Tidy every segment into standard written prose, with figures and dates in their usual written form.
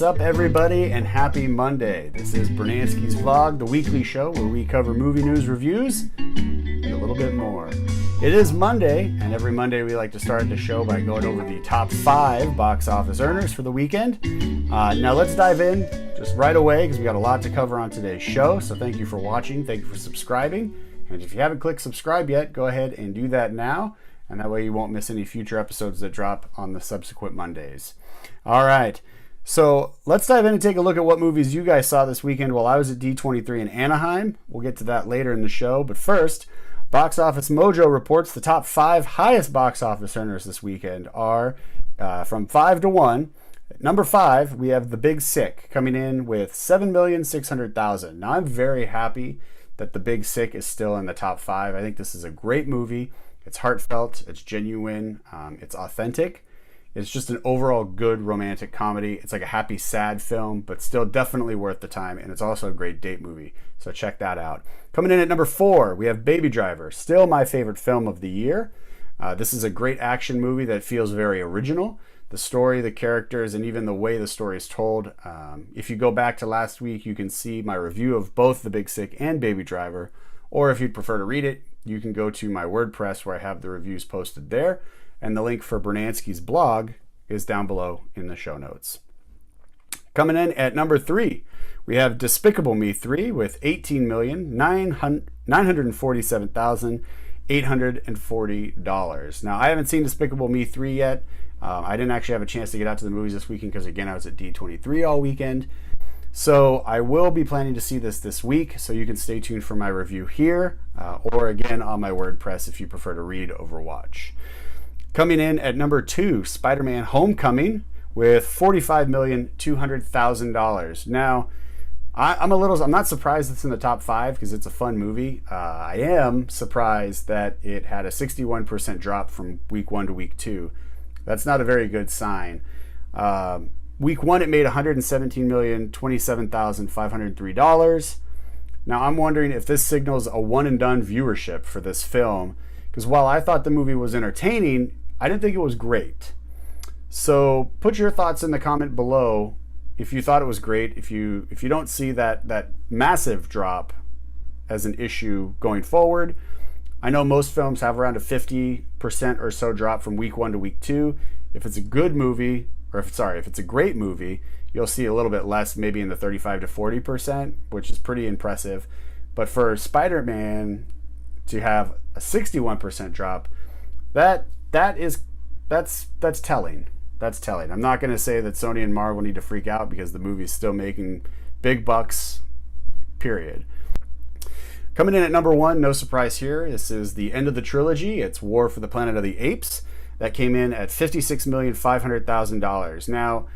up, everybody, and happy Monday. This is Brunansky's Vlog, the weekly show where we cover movie news, reviews, and a little bit more. It is Monday, and every Monday we like to start the show by going over the top 5 box office earners for the weekend. Now let's dive in just right away because we got a lot to cover on today's show. So thank you for watching, thank you for subscribing, and if you haven't clicked subscribe yet, go ahead and do that now. And that way you won't miss any future episodes that drop on the subsequent Mondays. All right, so let's dive in and take a look at what movies you guys saw this weekend while I was at D23 in Anaheim. We'll get to that later in the show. But first, Box Office Mojo reports the top 5 highest box office earners this weekend are from 5 to 1. At number 5, we have The Big Sick coming in with $7,600,000. Now, I'm very happy that The Big Sick is still in the top 5. I think this is a great movie. It's heartfelt, it's genuine, it's authentic. It's just an overall good romantic comedy. It's like a happy, sad film, but still definitely worth the time. And it's also a great date movie, so check that out. Coming in at number 4, we have Baby Driver, still my favorite film of the year. This is a great action movie that feels very original. The story, the characters, and even the way the story is told. If you go back to last week, you can see my review of both The Big Sick and Baby Driver. Or if you'd prefer to read it, you can go to my WordPress where I have the reviews posted there. And the link for Brunansky's blog is down below in the show notes. Coming in at number 3, we have Despicable Me 3 with $18,947,840. Now, I haven't seen Despicable Me 3 yet. I didn't actually have a chance to get out to the movies this weekend because, again, I was at D23 all weekend. So I will be planning to see this week, so you can stay tuned for my review here, or again on my WordPress if you prefer to read over watch. Coming in at number 2, Spider-Man Homecoming with $45,200,000. Now, I'm not surprised it's in the top 5 because it's a fun movie. I am surprised that it had a 61% drop from week 1 to week 2. That's not a very good sign. Week 1, it made $117,027,503. Now, I'm wondering if this signals a one-and-done viewership for this film, because while I thought the movie was entertaining, I didn't think it was great. So put your thoughts in the comment below if you thought it was great, if you don't see that massive drop as an issue going forward. I know most films have around a 50% or so drop from week 1 to week 2. If it's a good movie, or if it's a great movie, you'll see a little bit less, maybe in the 35 to 40%, which is pretty impressive. But for Spider-Man to have a 61% drop, that's telling. That's telling. I'm not going to say that Sony and Marvel need to freak out because the movie is still making big bucks, period. Coming in at number 1, no surprise here, this is the end of the trilogy. It's War for the Planet of the Apes. That came in at $56,500,000. Now,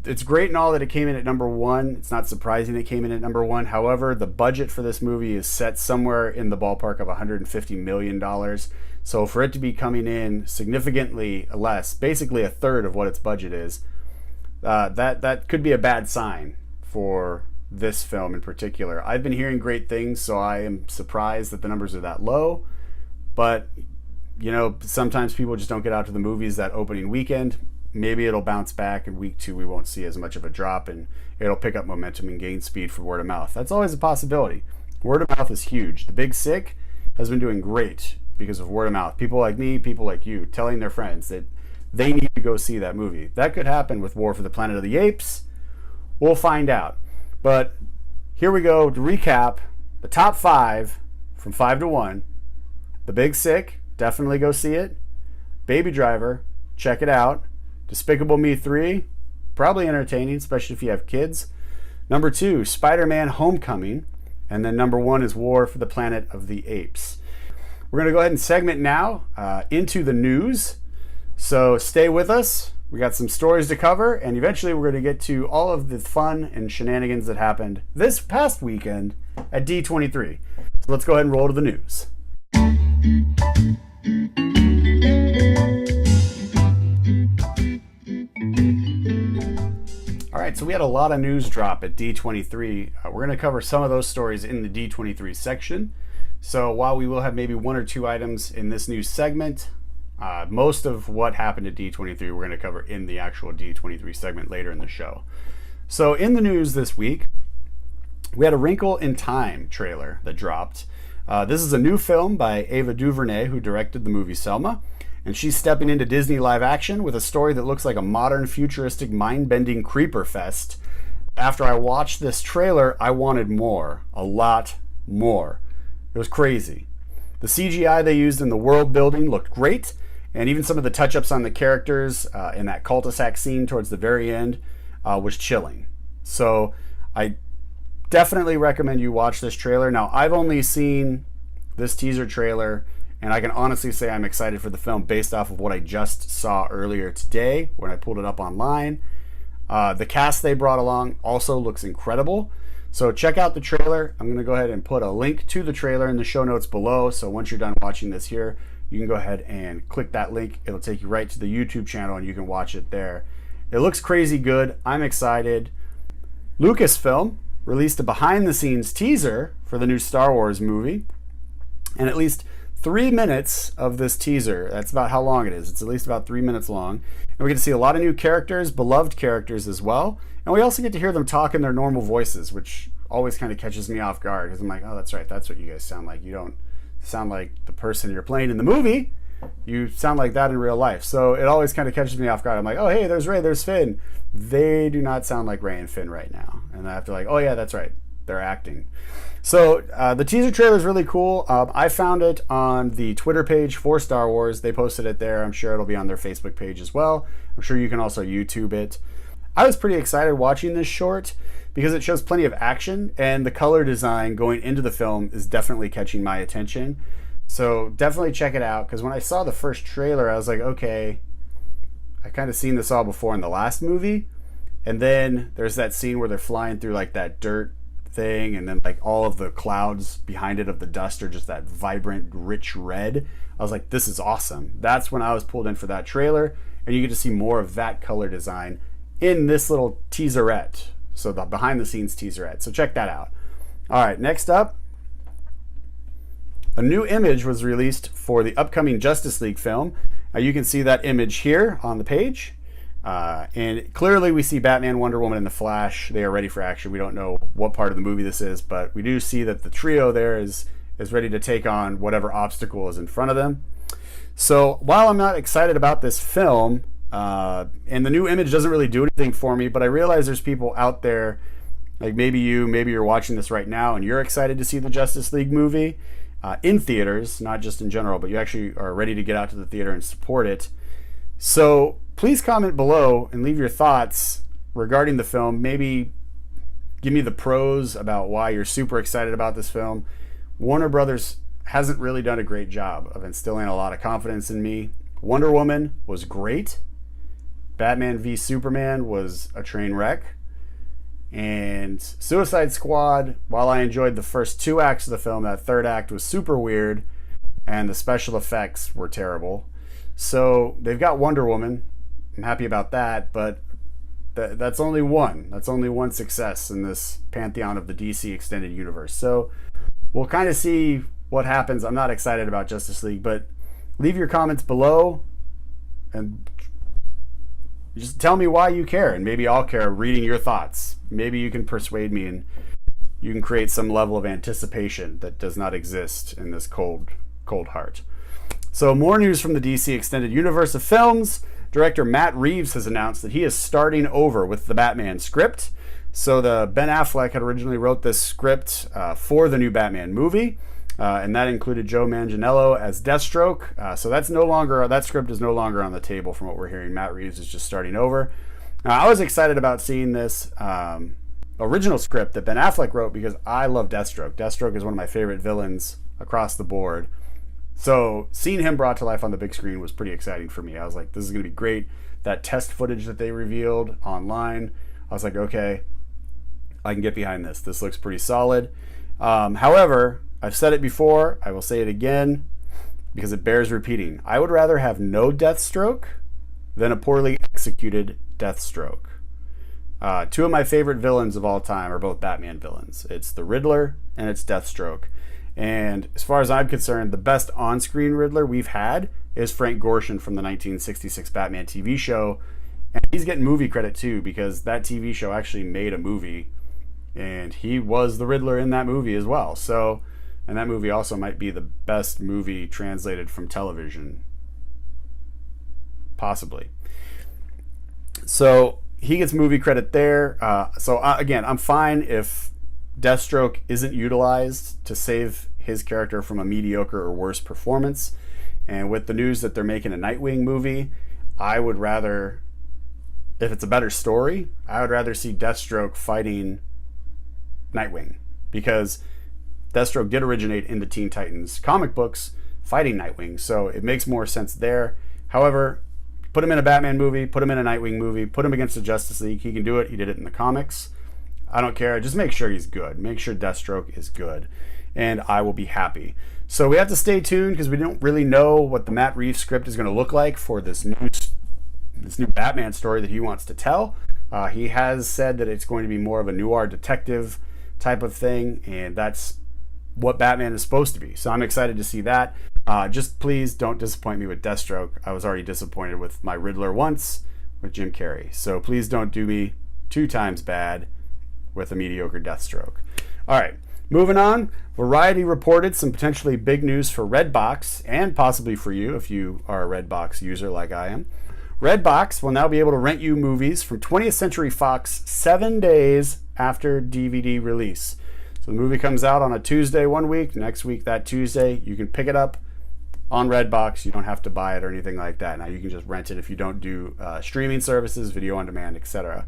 it's great and all that it came in at number 1. It's not surprising it came in at number 1. However, the budget for this movie is set somewhere in the ballpark of $150 million. So for it to be coming in significantly less, basically a third of what its budget is, that could be a bad sign for this film in particular. I've been hearing great things, so I am surprised that the numbers are that low. But you know, sometimes people just don't get out to the movies that opening weekend. Maybe it'll bounce back in week 2. We won't see as much of a drop and it'll pick up momentum and gain speed for word of mouth. That's always a possibility. Word of mouth is huge. The Big Sick has been doing great because of word of mouth. People like me, people like you, telling their friends that they need to go see that movie. That could happen with War for the Planet of the Apes. We'll find out. But here we go to recap the top 5 from 5 to 1. The Big Sick, definitely go see it. Baby Driver, check it out. Despicable Me 3, probably entertaining, especially if you have kids. Number 2, Spider-Man Homecoming. And then number 1 is War for the Planet of the Apes. We're going to go ahead and segment now into the news. So stay with us. We got some stories to cover, and eventually we're going to get to all of the fun and shenanigans that happened this past weekend at D23. So let's go ahead and roll to the news. All right, so we had a lot of news drop at D23. We're going to cover some of those stories in the D23 section. So while we will have maybe 1 or 2 items in this news segment, Most of what happened at D23 we're going to cover in the actual D23 segment later in the show. So in the news this week, we had a Wrinkle in Time trailer that dropped. This is a new film by Ava DuVernay, who directed the movie Selma, and she's stepping into Disney live action with a story that looks like a modern, futuristic, mind-bending creeper fest. After I watched this trailer, I wanted more, a lot more. It was crazy. The CGI they used in the world building looked great, and even some of the touch-ups on the characters in that cul-de-sac scene towards the very end was chilling. So I definitely recommend you watch this trailer. Now, I've only seen this teaser trailer, and I can honestly say I'm excited for the film based off of what I just saw earlier today when I pulled it up online. The cast they brought along also looks incredible. So check out the trailer. I'm going to go ahead and put a link to the trailer in the show notes below. So once you're done watching this here, you can go ahead and click that link. It'll take you right to the YouTube channel and you can watch it there. It looks crazy good. I'm excited. Lucasfilm released a behind-the-scenes teaser for the new Star Wars movie. And at least 3 minutes of this teaser, that's about how long it is. It's at least about 3 minutes long. And we get to see a lot of new characters, beloved characters as well. And we also get to hear them talk in their normal voices, which always kind of catches me off guard because I'm like, oh, that's right. That's what you guys sound like. You don't sound like the person you're playing in the movie. You sound like that in real life. So it always kind of catches me off guard. I'm like, oh, hey, there's Ray, there's Finn. They do not sound like Ray and Finn right now. And I have to like, oh, yeah, that's right. They're acting. So the teaser trailer is really cool. I found it on the Twitter page for Star Wars. They posted it there. I'm sure it'll be on their Facebook page as well. I'm sure you can also YouTube it. I was pretty excited watching this short because it shows plenty of action, and the color design going into the film is definitely catching my attention. So definitely check it out, because when I saw the first trailer, I was like, okay, I kind of seen this all before in the last movie. And then there's that scene where they're flying through like that dirt thing, and then like all of the clouds behind it of the dust are just that vibrant, rich red. I was like, this is awesome. That's when I was pulled in for that trailer, and you get to see more of that color design in this little teaserette. So the behind the scenes teaserette. So check that out. All right, next up, a new image was released for the upcoming Justice League film. You can see that image here on the page. And clearly we see Batman, Wonder Woman, and the Flash. They are ready for action. We don't know what part of the movie this is, but we do see that the trio there is ready to take on whatever obstacle is in front of them. So while I'm not excited about this film, and the new image doesn't really do anything for me, but I realize there's people out there, like maybe you're watching this right now and you're excited to see the Justice League movie in theaters, not just in general, but you actually are ready to get out to the theater and support it. So please comment below and leave your thoughts regarding the film. Maybe give me the pros about why you're super excited about this film. Warner Brothers hasn't really done a great job of instilling a lot of confidence in me. Wonder Woman was great. Batman v Superman was a train wreck. And Suicide Squad, while I enjoyed the first 2 acts of the film, that third act was super weird and the special effects were terrible. So they've got Wonder Woman. I'm happy about that, but that's only one. That's only one success in this pantheon of the DC extended universe. So we'll kind of see what happens. I'm not excited about Justice League, but leave your comments below and just tell me why you care, and maybe I'll care reading your thoughts. Maybe you can persuade me and you can create some level of anticipation that does not exist in this cold heart. So more news from the DC Extended Universe of Films. Director Matt Reeves has announced that he is starting over with the Batman script. So the Ben Affleck had originally wrote this script for the new Batman movie, and that included Joe Manganiello as Deathstroke. So that script is no longer on the table from what we're hearing. Matt Reeves is just starting over. I was excited about seeing this original script that Ben Affleck wrote because I love Deathstroke. Deathstroke is one of my favorite villains across the board. So seeing him brought to life on the big screen was pretty exciting for me. I was like, this is going to be great. That test footage that they revealed online, I was like, okay, I can get behind this. This looks pretty solid. However, I've said it before. I will say it again because it bears repeating. I would rather have no Deathstroke than a poorly executed Deathstroke. 2 of my favorite villains of all time are both Batman villains. It's the Riddler and it's Deathstroke. And as far as I'm concerned, the best on-screen Riddler we've had is Frank Gorshin from the 1966 Batman TV show. And he's getting movie credit too, because that TV show actually made a movie, and he was the Riddler in that movie as well. So, and that movie also might be the best movie translated from television, possibly. So he gets movie credit there. Again, I'm fine if Deathstroke isn't utilized to save his character from a mediocre or worse performance. And with the news that they're making a Nightwing movie, I would rather, if it's a better story, I would rather see Deathstroke fighting Nightwing, because Deathstroke did originate in the Teen Titans comic books fighting Nightwing, so it makes more sense there. However, put him in a Batman movie, put him in a Nightwing movie, put him against the Justice League. He can do it. He did it in the comics. I don't care. Just make sure he's good. Make sure Deathstroke is good, and I will be happy. So we have to stay tuned, because we don't really know what the Matt Reeves script is going to look like for this new Batman story that he wants to tell. He has said that it's going to be more of a noir detective type of thing, and that's what Batman is supposed to be. So I'm excited to see that. Just please don't disappoint me with Deathstroke. I was already disappointed with my Riddler once with Jim Carrey. So please don't do me 2 times bad with a mediocre Deathstroke. All right, moving on. Variety reported some potentially big news for Redbox, and possibly for you if you are a Redbox user like I am. Redbox will now be able to rent you movies from 20th Century Fox 7 days after DVD release. So the movie comes out on a Tuesday one week. Next week, that Tuesday, you can pick it up on Redbox. You don't have to buy it or anything like that. Now you can just rent it if you don't do streaming services, video on demand, etc.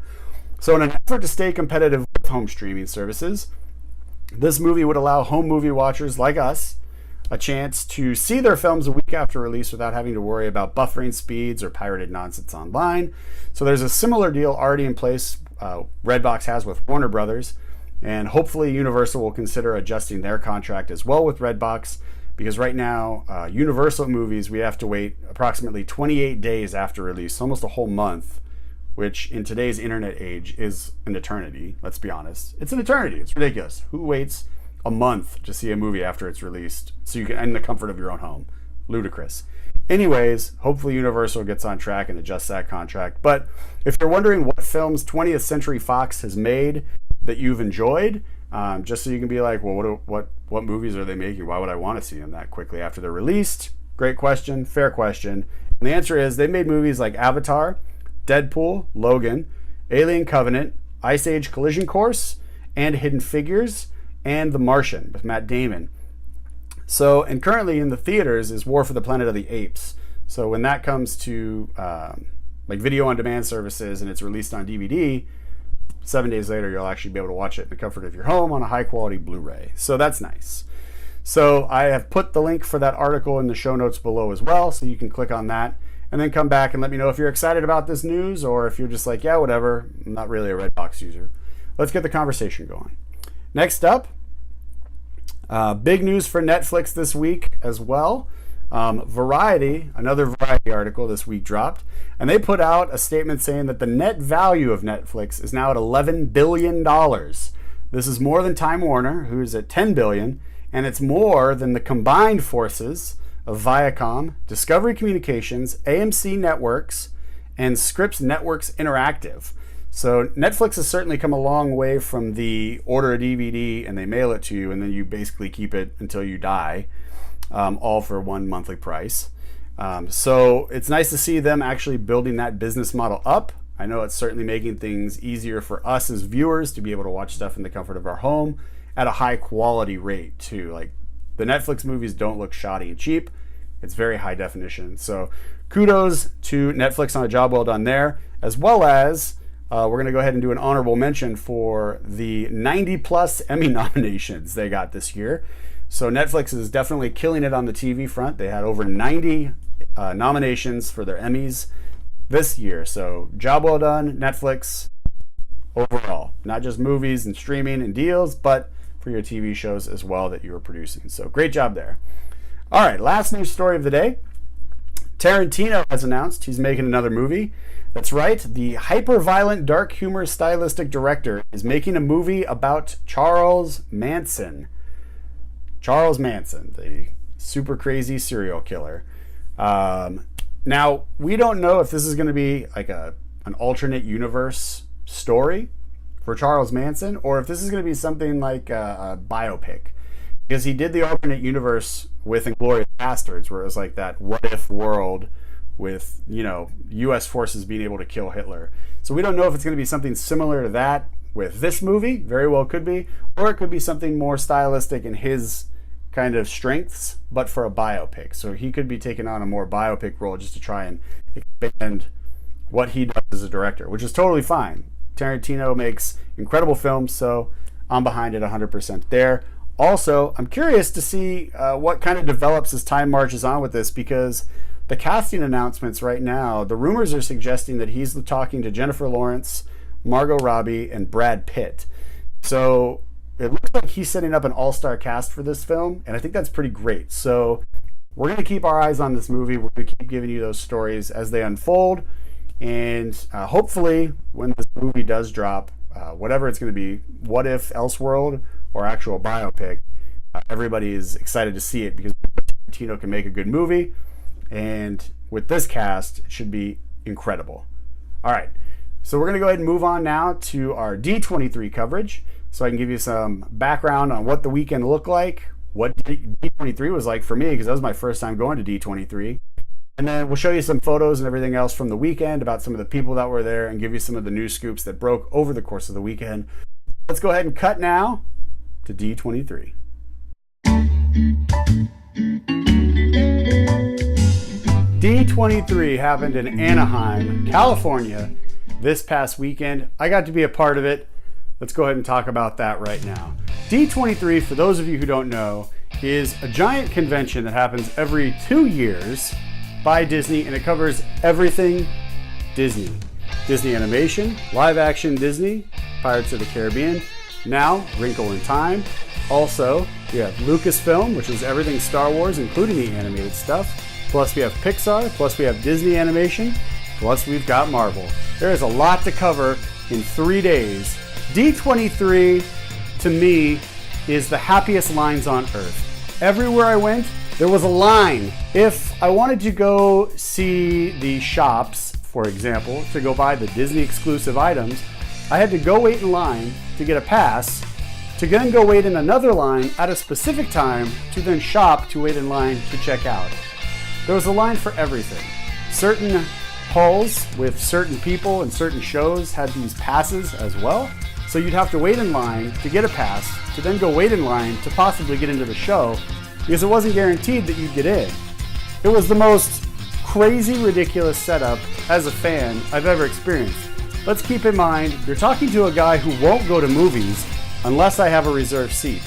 So in an effort to stay competitive with home streaming services, this movie would allow home movie watchers like us a chance to see their films a week after release without having to worry about buffering speeds or pirated nonsense online. So there's a similar deal already in place Redbox has with Warner Brothers, and hopefully Universal will consider adjusting their contract as well with Redbox, because right now Universal movies, we have to wait approximately 28 days after release, almost a whole month, which in today's internet age is an eternity. Let's be honest. It's an eternity. It's ridiculous. Who waits a month to see a movie after it's released so you can, in the comfort of your own home? Ludicrous. Anyways, hopefully Universal gets on track and adjusts that contract. But if you're wondering what films 20th Century Fox has made that you've enjoyed, just so you can be like, well, what movies are they making? Why would I want to see them that quickly after they're released? Great question, fair question. And the answer is they made movies like Avatar, Deadpool, Logan, Alien Covenant, Ice Age Collision Course, and Hidden Figures, and The Martian with Matt Damon. So, and currently in the theaters is War for the Planet of the Apes. So when that comes to like video on demand services and it's released on DVD, 7 days later you'll actually be able to watch it in the comfort of your home on a high quality Blu-ray. So that's nice. So I have put the link for that article in the show notes below as well, so you can click on that and then come back and let me know if you're excited about this news, or if you're just like, yeah, whatever, I'm not really a Redbox user. Let's get the conversation going. Next up, big news for Netflix this week as well. Variety, another Variety article this week dropped, and they put out a statement saying that the net value of Netflix is now at $11 billion. This is more than Time Warner, who's at $10 billion, and it's more than the combined forces of Viacom, Discovery Communications, AMC Networks, and Scripps Networks Interactive. So Netflix has certainly come a long way from the order a DVD and they mail it to you and then you basically keep it until you die, all for one monthly price. So it's nice to see them actually building that business model up. I know it's certainly making things easier for us as viewers to be able to watch stuff in the comfort of our home at a high quality rate too. Like the Netflix movies don't look shoddy and cheap. It's very high definition. So kudos to Netflix on a job well done there, as well as we're going to go ahead and do an honorable mention for the 90 plus Emmy nominations they got this year. So Netflix is definitely killing it on the TV front. They had over 90 nominations for their Emmys this year. So job well done, Netflix, overall. Not just movies and streaming and deals, but for your TV shows as well that you were producing. So great job there. All right, last news story of the day. Tarantino has announced he's making another movie. That's right, the hyper-violent, dark humor stylistic director is making a movie about Charles Manson. Charles Manson, the super crazy serial killer. Now, we don't know if this is going to be like an alternate universe story for Charles Manson, or if this is going to be something like a biopic. Because he did the alternate universe with Inglourious Basterds, where it was like that what-if world with, U.S. forces being able to kill Hitler. So we don't know if it's going to be something similar to that with this movie. Very well could be. Or it could be something more stylistic in his kind of strengths, but for a biopic. So he could be taking on a more biopic role just to try and expand what he does as a director, which is totally fine. Tarantino makes incredible films, so I'm behind it 100% there. Also, I'm curious to see what kind of develops as time marches on with this, because the casting announcements right now, the rumors are suggesting that he's talking to Jennifer Lawrence, Margot Robbie, and Brad Pitt. So it looks like he's setting up an all-star cast for this film, and I think that's pretty great. So we're going to keep our eyes on this movie. We're going to keep giving you those stories as they unfold, and hopefully when this movie does drop, whatever it's going to be, what if Elseworld or actual biopic, everybody is excited to see it, because Tarantino can make a good movie, and with this cast, it should be incredible. All right, so we're going to go ahead and move on now to our D23 coverage, so I can give you some background on what the weekend looked like, what D23 was like for me, because that was my first time going to D23. And then we'll show you some photos and everything else from the weekend about some of the people that were there, and give you some of the news scoops that broke over the course of the weekend. Let's go ahead and cut now to D23. D23 happened in Anaheim, California this past weekend. I got to be a part of it. Let's go ahead and talk about that right now. D23, for those of you who don't know, is a giant convention that happens every 2 years by Disney, and it covers everything Disney. Disney animation, live action Disney, Pirates of the Caribbean, now Wrinkle in Time. Also, we have Lucasfilm, which is everything Star Wars, including the animated stuff. Plus we have Pixar, plus we have Disney animation, plus we've got Marvel. There is a lot to cover in 3 days. D23, to me, is the happiest lines on earth. Everywhere I went, there was a line. If I wanted to go see the shops, for example, to go buy the Disney exclusive items, I had to go wait in line to get a pass, to then go wait in another line at a specific time to then shop to wait in line to check out. There was a line for everything. Certain halls with certain people and certain shows had these passes as well. So you'd have to wait in line to get a pass, to then go wait in line to possibly get into the show, because it wasn't guaranteed that you'd get in. It was the most crazy, ridiculous setup as a fan I've ever experienced. Let's keep in mind, you're talking to a guy who won't go to movies unless I have a reserved seat.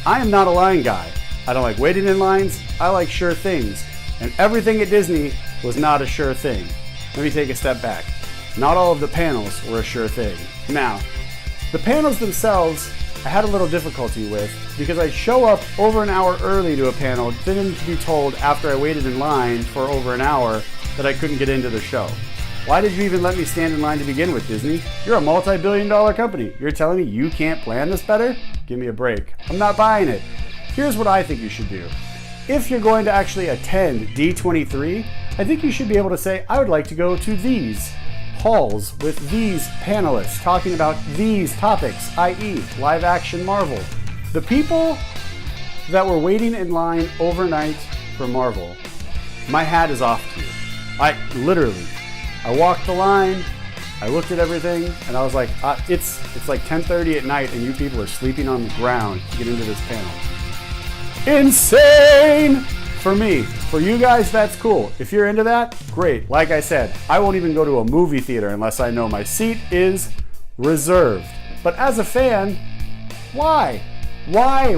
I am not a line guy. I don't like waiting in lines. I like sure things. And everything at Disney was not a sure thing. Let me take a step back. Not all of the panels were a sure thing. Now, the panels themselves, I had a little difficulty with, because I show up over an hour early to a panel, then to be told after I waited in line for over an hour that I couldn't get into the show. Why did you even let me stand in line to begin with, Disney? You're a multi-billion-dollar company. You're telling me you can't plan this better? Give me a break. I'm not buying it. Here's what I think you should do. If you're going to actually attend D23, I think you should be able to say, I would like to go to these halls with these panelists talking about these topics, i.e. live action Marvel. The people that were waiting in line overnight for Marvel, my hat is off to you. I walked the line, I looked at everything, and I was like, it's like 10:30 at night and you people are sleeping on the ground to get into this panel. Insane! For me. For you guys, that's cool. If you're into that, great. Like I said, I won't even go to a movie theater unless I know my seat is reserved. But as a fan, why? Why?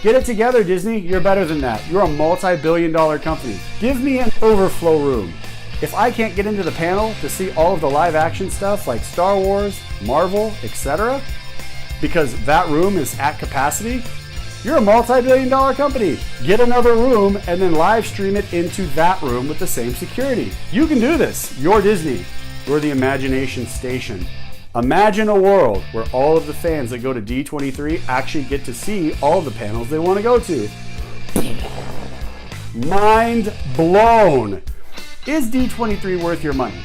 Get it together, Disney. You're better than that. You're a multi-billion-dollar company. Give me an overflow room. If I can't get into the panel to see all of the live-action stuff like Star Wars, Marvel, etc., because that room is at capacity, you're a multi-billion-dollar company. Get another room and then live stream it into that room with the same security. You can do this. You're Disney. You're the imagination station. Imagine a world where all of the fans that go to D23 actually get to see all the panels they want to go to. Mind blown. Is D23 worth your money?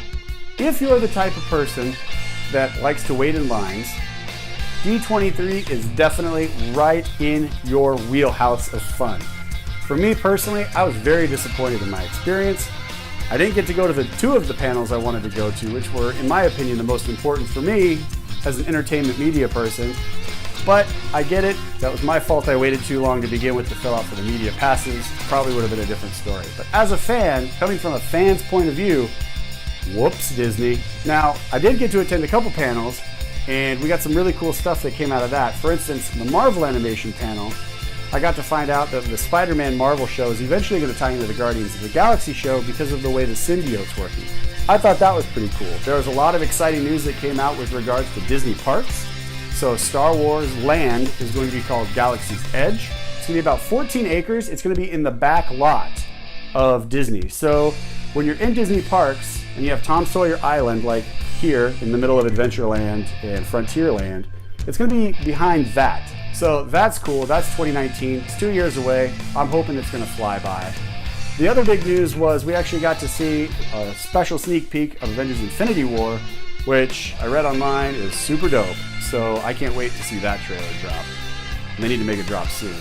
If you're the type of person that likes to wait in lines, D23 is definitely right in your wheelhouse of fun. For me personally, I was very disappointed in my experience. I didn't get to go to the two of the panels I wanted to go to, which were, in my opinion, the most important for me as an entertainment media person. But I get it. That was my fault. I waited too long to begin with to fill out for the media passes. Probably would have been a different story. But as a fan, coming from a fan's point of view, whoops, Disney. Now, I did get to attend a couple panels, and we got some really cool stuff that came out of that. For instance, the Marvel animation panel, I got to find out that the Spider-Man Marvel show is eventually going to tie into the Guardians of the Galaxy show because of the way the symbiote's working. I thought that was pretty cool. There was a lot of exciting news that came out with regards to Disney parks. So Star Wars Land is going to be called Galaxy's Edge. It's going to be about 14 acres. It's going to be in the back lot of Disney. So when you're in Disney parks and you have Tom Sawyer Island, like here in the middle of Adventureland and Frontierland, it's going to be behind that. So that's cool. That's 2019. It's 2 years away. I'm hoping it's going to fly by. The other big news was we actually got to see a special sneak peek of Avengers Infinity War, which I read online is super dope. So I can't wait to see that trailer drop. And they need to make it drop soon.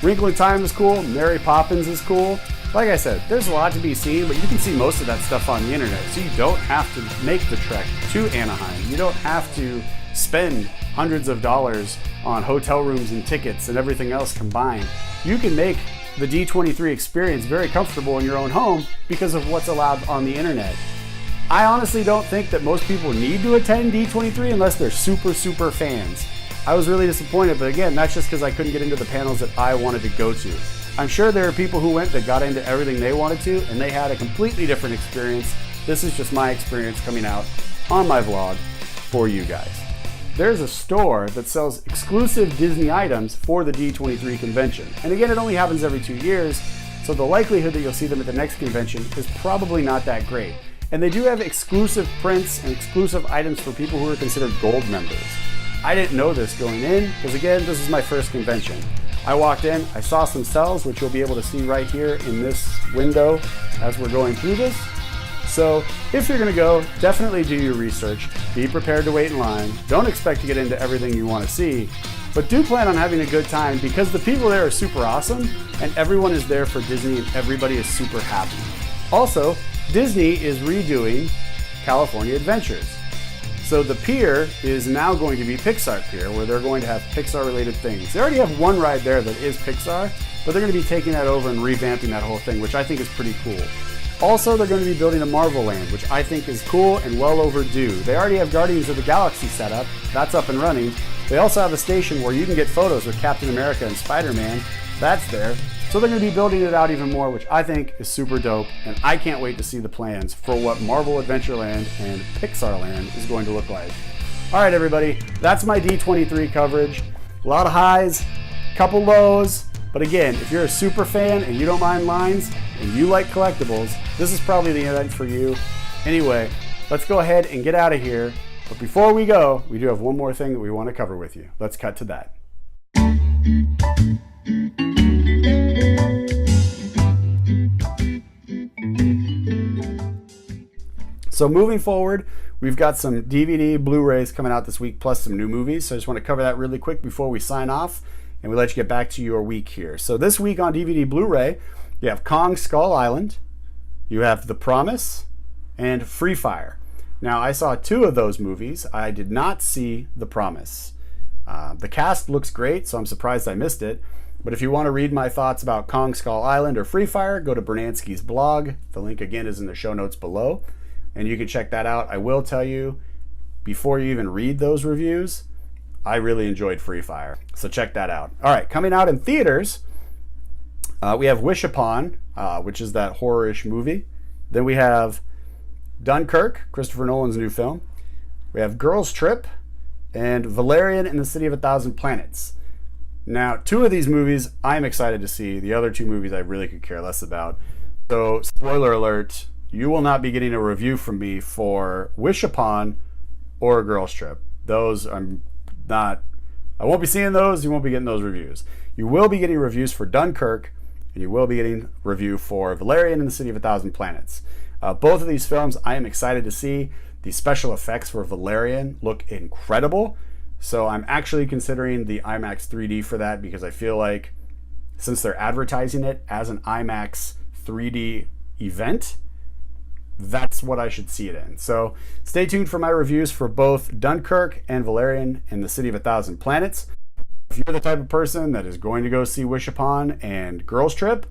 Wrinkle in Time is cool. Mary Poppins is cool. Like I said, there's a lot to be seen, but you can see most of that stuff on the internet. So you don't have to make the trek to Anaheim. You don't have to spend hundreds of dollars on hotel rooms and tickets and everything else combined. You can make the D23 experience very comfortable in your own home because of what's allowed on the internet. I honestly don't think that most people need to attend D23 unless they're super fans. I was really disappointed, but again, that's just because I couldn't get into the panels that I wanted to go to. I'm sure there are people who went that got into everything they wanted to, and they had a completely different experience. This is just my experience coming out on my vlog for you guys. There's a store that sells exclusive Disney items for the D23 convention. And again, it only happens every 2 years, so the likelihood that you'll see them at the next convention is probably not that great. And they do have exclusive prints and exclusive items for people who are considered gold members. I didn't know this going in, because again, this is my first convention. I walked in, I saw some cells, which you'll be able to see right here in this window as we're going through this. So if you're gonna go, definitely do your research. Be prepared to wait in line. Don't expect to get into everything you wanna see, but do plan on having a good time because the people there are super awesome and everyone is there for Disney and everybody is super happy. Also, Disney is redoing California Adventures. So the pier is now going to be Pixar Pier, where they're going to have Pixar-related things. They already have one ride there that is Pixar, but they're going to be taking that over and revamping that whole thing, which I think is pretty cool. Also, they're going to be building a Marvel Land, which I think is cool and well overdue. They already have Guardians of the Galaxy set up. That's up and running. They also have a station where you can get photos with Captain America and Spider-Man. That's there. So they're going to be building it out even more, which I think is super dope, and I can't wait to see the plans for what Marvel Adventureland and Pixar Land is going to look like. All right, everybody, that's my D23 coverage. A lot of highs, couple lows, but again, if you're a super fan and you don't mind lines and you like collectibles, this is probably the event for you. Anyway, let's go ahead and get out of here. But before we go, we do have one more thing that we want to cover with you. Let's cut to that. So moving forward, we've got some DVD Blu-rays coming out this week, plus some new movies. So I just want to cover that really quick before we sign off, and we let you get back to your week here. So this week on DVD Blu-ray, you have Kong Skull Island, you have The Promise, and Free Fire. Now, I saw two of those movies. I did not see The Promise. The cast looks great, so I'm surprised I missed it. But if you want to read my thoughts about Kong Skull Island or Free Fire, go to Brunansky's blog. The link again is in the show notes below, and you can check that out. I will tell you, before you even read those reviews, I really enjoyed Free Fire. So check that out. All right, coming out in theaters, we have Wish Upon, which is that horror-ish movie. Then we have Dunkirk, Christopher Nolan's new film. We have Girls Trip and Valerian and the City of a Thousand Planets. Now, two of these movies I'm excited to see. The other two movies I really could care less about. So, spoiler alert, you will not be getting a review from me for Wish Upon or Girls Trip. Those I'm not, I won't be seeing those. You won't be getting those reviews. You will be getting reviews for Dunkirk and you will be getting a review for Valerian and the City of a Thousand Planets. Both of these films I am excited to see. The special effects for Valerian look incredible, so I'm actually considering the IMAX 3D for that, because I feel like since they're advertising it as an IMAX 3D event, that's what I should see it in. So stay tuned for my reviews for both Dunkirk and Valerian and the City of a Thousand Planets. If you're the type of person that is going to go see Wish Upon and Girls Trip,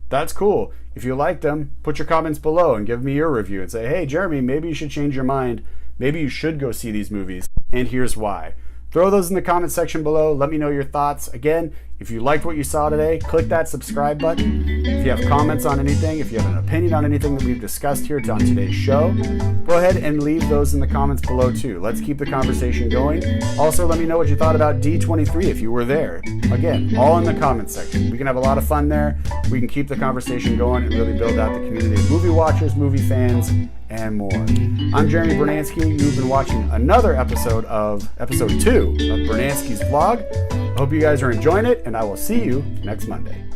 that's cool. If you liked them, put your comments below and give me your review and say, hey, Jeremy, maybe you should change your mind. Maybe you should go see these movies, and here's why. Throw those in the comment section below. Let me know your thoughts. Again, if you liked what you saw today, click that subscribe button. If you have comments on anything, if you have an opinion on anything that we've discussed here on today's show, go ahead and leave those in the comments below too. Let's keep the conversation going. Also, let me know what you thought about D23 if you were there. Again, all in the comments section. We can have a lot of fun there. We can keep the conversation going and really build out the community of movie watchers, movie fans, and more. I'm Jeremy Brunansky. You've been watching another episode of episode 2 of Brunansky's vlog. I hope you guys are enjoying it, and I will see you next Monday.